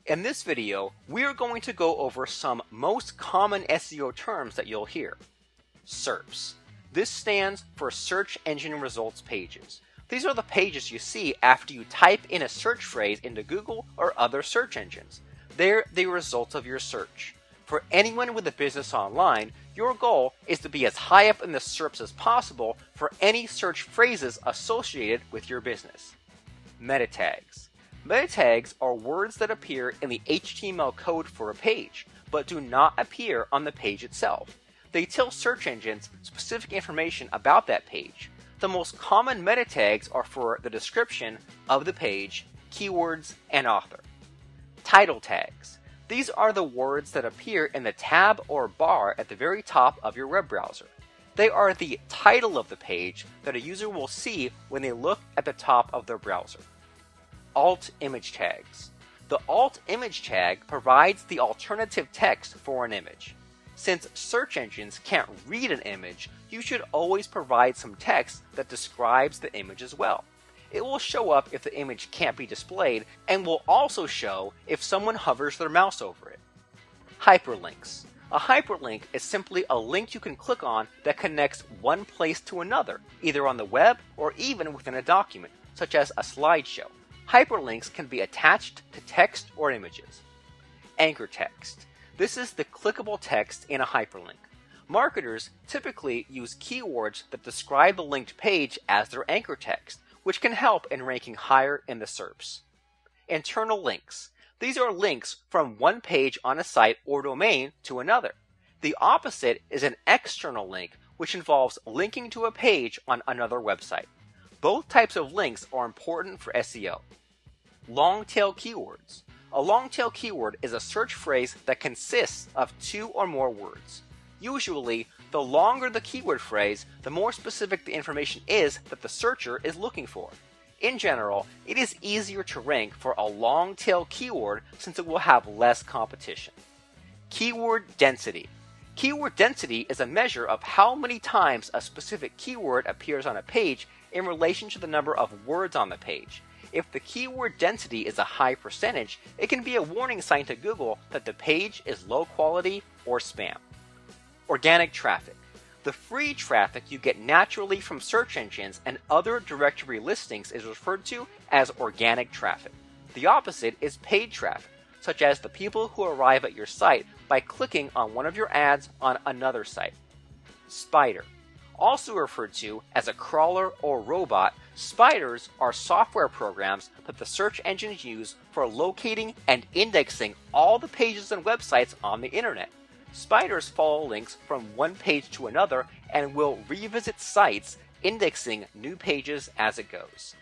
In this video, we are going to go over some most common SEO terms that you'll hear. SERPs. This stands for Search Engine Results Pages. These are the pages you see after you type in a search phrase into Google or other search engines. They're the result of your search. For anyone with a business online, your goal is to be as high up in the SERPs as possible for any search phrases associated with your business. Meta tags. Meta tags are words that appear in the HTML code for a page, but do not appear on the page itself. They tell search engines specific information about that page. The most common meta tags are for the description of the page, keywords, and author. Title tags. These are the words that appear in the tab or bar at the very top of your web browser. They are the title of the page that a user will see when they look at the top of their browser. Alt image tags. The alt image tag provides the alternative text for an image. Since search engines can't read an image, you should always provide some text that describes the image as well. It will show up if the image can't be displayed and will also show if someone hovers their mouse over it. Hyperlinks. A hyperlink is simply a link you can click on that connects one place to another, either on the web or even within a document, such as a slideshow. Hyperlinks can be attached to text or images. Anchor text. This is the clickable text in a hyperlink. Marketers typically use keywords that describe the linked page as their anchor text, which can help in ranking higher in the SERPs. Internal links. These are links from one page on a site or domain to another. The opposite is an external link, which involves linking to a page on another website. Both types of links are important for SEO. Long-tail keywords. A long-tail keyword is a search phrase that consists of two or more words. Usually, the longer the keyword phrase, the more specific the information is that the searcher is looking for. In general, it is easier to rank for a long-tail keyword since it will have less competition. Keyword density. Keyword density is a measure of how many times a specific keyword appears on a page in relation to the number of words on the page. If the keyword density is a high percentage, it can be a warning sign to Google that the page is low quality or spam. Organic traffic. The free traffic you get naturally from search engines and other directory listings is referred to as organic traffic. The opposite is paid traffic, such as the people who arrive at your site by clicking on one of your ads on another site. Spider. Also referred to as a crawler or robot, spiders are software programs that the search engines use for locating and indexing all the pages and websites on the internet. Spiders follow links from one page to another and will revisit sites, indexing new pages as it goes.